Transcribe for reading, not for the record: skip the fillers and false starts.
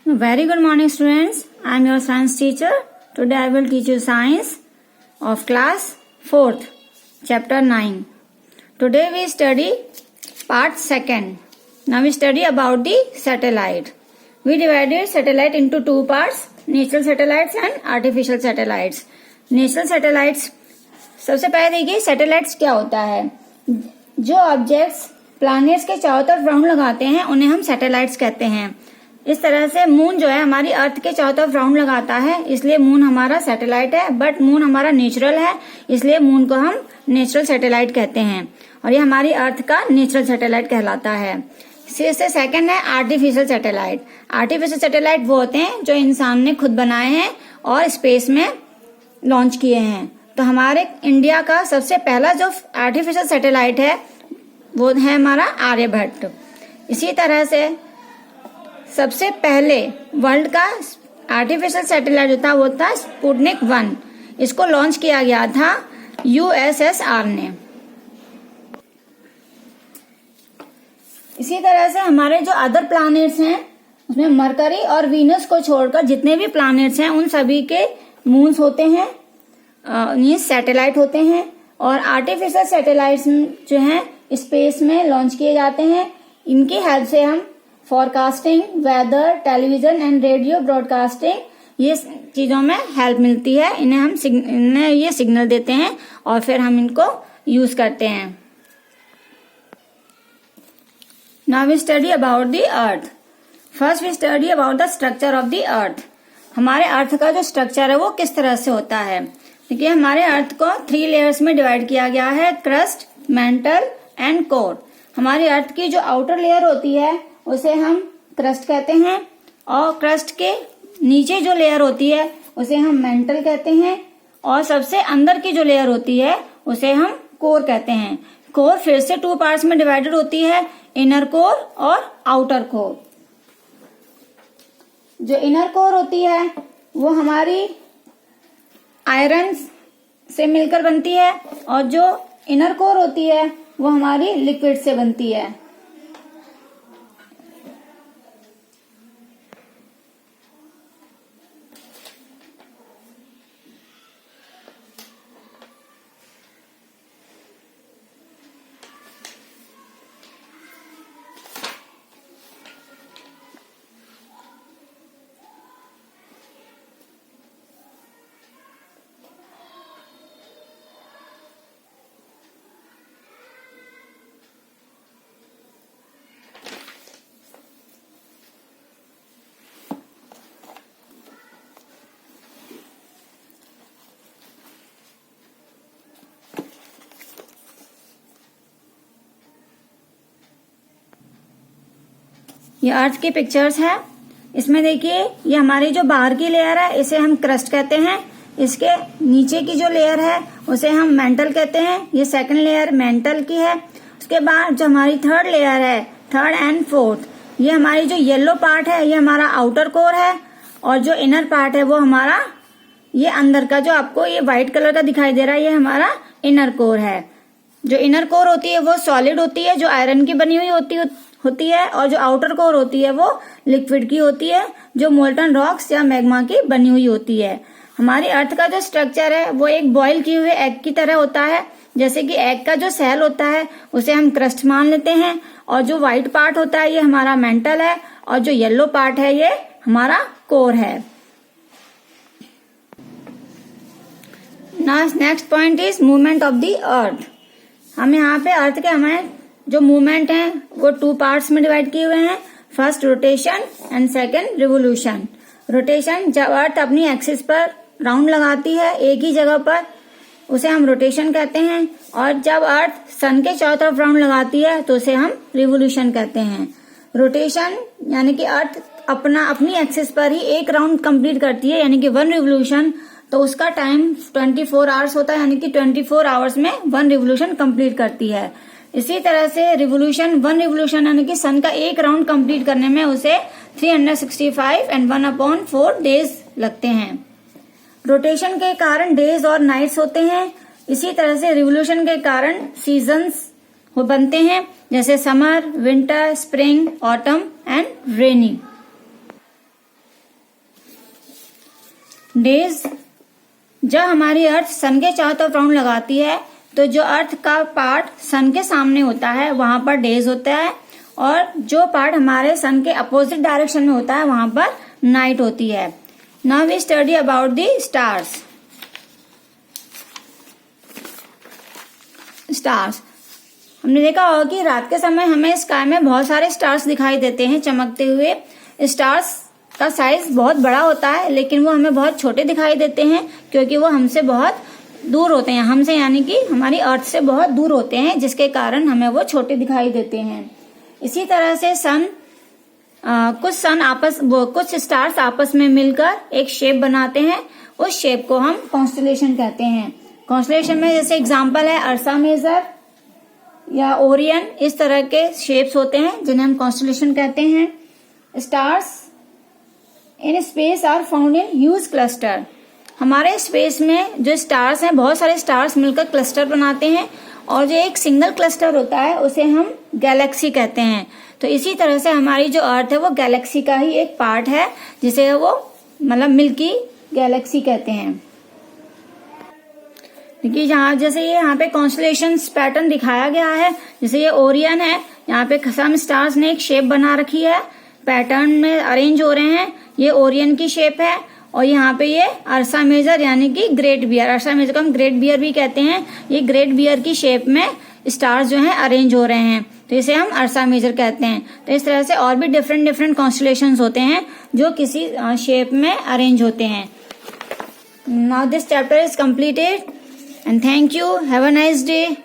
Very good morning, students. I am your science teacher. Today I will teach you science of class 4th, chapter 9. Today we study part 2nd. Now we study about the satellite. We divided satellite into two parts, natural satellites and artificial satellites. Natural satellites, सबसे पहले देखिए satellites क्या होता है. जो objects planets के चारों तरफ राउंड लगाते हैं उन्हें हम सैटेलाइट्स कहते हैं. इस तरह से मून जो है हमारी अर्थ के चारों तरफ राउंड लगाता है, इसलिए मून हमारा सैटेलाइट है. बट मून हमारा नेचुरल है, इसलिए मून को हम नेचुरल सैटेलाइट कहते हैं और ये हमारी अर्थ का नेचुरल सैटेलाइट कहलाता है. इससे सेकंड है आर्टिफिशियल सैटेलाइट. आर्टिफिशियल सैटेलाइट वो होते हैं जो इंसान ने खुद बनाए हैं और स्पेस में लॉन्च किए हैं. तो हमारे इंडिया का सबसे पहला जो आर्टिफिशियल सैटेलाइट है वो है हमारा आर्यभट्ट. इसी तरह से सबसे पहले वर्ल्ड का आर्टिफिशियल सैटेलाइट जो था वो था स्पुतनिक 1. इसको लॉन्च किया गया था यूएसएसआर ने. इसी तरह से हमारे जो अदर प्लैनेट्स हैं उसमें मरकरी और वीनस को छोड़कर जितने भी प्लैनेट्स हैं उन सभी के मून्स होते हैं, ये सैटेलाइट होते हैं. और आर्टिफिशियल सैटेलाइट्स जो हैं स्पेस में लॉन्च किए जाते हैं. इनकी हेल्प से हम forecasting, weather, television and radio broadcasting ये चीजों में हेल्प मिलती है. इन्हें ये सिग्नल देते हैं और फिर हम इनको यूज करते हैं. Now we study about the earth. First we study about the structure of the earth. हमारे अर्थ का जो स्ट्रक्चर है वो किस तरह से होता है. देखिए हमारे अर्थ को 3 लेयर्स में डिवाइड किया गया है, क्रस्ट, मेंटल एंड कोर. हमारी अर्थ की जो आउटर लेयर होती है उसे हम क्रस्ट कहते हैं और क्रस्ट के नीचे जो लेयर होती है उसे हम मेंटल कहते हैं और सबसे अंदर की जो लेयर होती है उसे हम कोर कहते हैं. कोर फिर से 2 पार्ट्स में डिवाइडेड होती है, इनर कोर और आउटर कोर. जो इनर कोर होती है वो हमारी आयरन से मिलकर बनती है और जो इनर कोर होती है वो हमारी लिक्विड से बनती है. ये अर्थ की पिक्चर्स है. इसमें देखिए ये हमारी जो बाहर की लेयर है इसे हम क्रस्ट कहते हैं. इसके नीचे की जो लेयर है उसे हम मेंटल कहते हैं. ये सेकंड लेयर मेंटल की है. उसके बाद जो हमारी थर्ड लेयर है, थर्ड एंड फोर्थ, ये हमारी जो येलो पार्ट है ये हमारा आउटर कोर है और जो इनर पार्ट है वो हमारा ये अंदर का जो आपको ये व्हाइट कलर का दिखाई दे रहा है ये हमारा इनर कोर है. जो इनर कोर होती है वो सॉलिड होती है जो आयरन की बनी हुई होती है और जो आउटर कोर होती है वो लिक्विड की होती है जो मोल्टन रॉक्स या मैग्मा की बनी हुई होती है. हमारी अर्थ का जो स्ट्रक्चर है वो एक बॉयल किए हुए एग की तरह होता है. जैसे कि एग का जो सेल होता है उसे हम क्रस्ट मान लेते हैं और जो व्हाइट पार्ट होता है ये हमारा मेंटल है और जो येलो पार्ट है ये हमारा कोर है. Next point is movement of the अर्थ. हम यहाँ पे अर्थ के हमारे जो मूवमेंट हैं वो 2 पार्ट्स में डिवाइड किए हुए हैं. First rotation and second revolution. Rotation जब अर्थ अपनी एक्सिस पर राउंड लगाती है एक ही जगह पर उसे हम रोटेशन कहते हैं और जब अर्थ सन के चारों तरफ राउंड लगाती है तो उसे हम रिवोल्यूशन कहते हैं. रोटेशन यानी कि अर्थ अपनी एक्सिस पर ही एक राउंड कंप्लीट करती है यानी कि 1 रिवोल्यूशन. तो उसका टाइम 24 आवर्स होता है यानी कि 24 आवर्स में 1 रिवोल्यूशन कंप्लीट करती है. इसी तरह से 1 रिवोल्यूशन यानी कि सन का एक राउंड कंप्लीट करने में उसे 365 एंड 1/4 डेज लगते हैं. रोटेशन के कारण डेज और नाइट्स होते हैं. इसी तरह से रिवोल्यूशन के कारण सीजन्स बनते हैं जैसे summer, winter, spring, autumn and rainy. Days, जब हमारी अर्थ सन के चारों तरफ राउंड लगाती है तो जो अर्थ का पार्ट सन के सामने होता है वहां पर डेज होता है, और जो पार्ट हमारे सन के अपोजिट डायरेक्शन में होता है वहां पर नाइट होती है। Now we study about the stars. Stars, हमने देखा होगा कि रात के समय हमें स्काई में बहुत सारे स्टार्स दिखाई देते हैं चमकते हुए। स्टार्स का साइज बहुत बड़ा होता है लेकिन वो हमें बहुत छोटे दिखाई देते हैं क्योंकि वो हमसे बहुत दूर होते हैं, हमसे यानी कि हमारी अर्थ से बहुत दूर होते हैं, जिसके कारण हमें वो छोटे दिखाई देते हैं। इसी तरह से कुछ स्टार्स आपस में मिलकर एक शेप बनाते हैं, उस शेप को हम कॉन्स्टलेशन कहते हैं। कॉन्स्टलेशन में जैसे एग्जांपल है अर्सा मेजर या ओरियन, इस तरह के शेप्स होते हैं जिन्हें हम कॉन्स्टलेशन कहते हैं। Stars in space are found in huge cluster. हमारे स्पेस में जो स्टार्स हैं, बहुत सारे स्टार्स मिलकर क्लस्टर बनाते हैं, और जो एक सिंगल क्लस्टर होता है उसे हम गैलेक्सी कहते हैं। तो इसी तरह से हमारी जो अर्थ है वो गैलेक्सी का ही एक पार्ट है, जिसे वो मतलब मिल्की गैलेक्सी कहते हैं। देखिए यहाँ पे कॉन्स्टलेशन पैटर्न दिखाया गया है। जैसे ये ओरियन है, यहाँ पे सम स्टार्स ने एक शेप बना रखी है, पैटर्न में अरेंज हो रहे हैं, ये ओरियन की शेप है। और यहाँ पे ये अर्सा मेजर यानी कि ग्रेट बियर, अर्सा मेजर को हम ग्रेट बियर भी कहते हैं, ये ग्रेट बियर की शेप में स्टार्स जो हैं अरेंज हो रहे हैं, तो इसे हम अर्सा मेजर कहते हैं। तो इस तरह से और भी डिफरेंट कॉन्स्टलेशंस होते हैं जो किसी शेप में अरेंज होते हैं। Now this chapter is completed and thank you, have a nice day.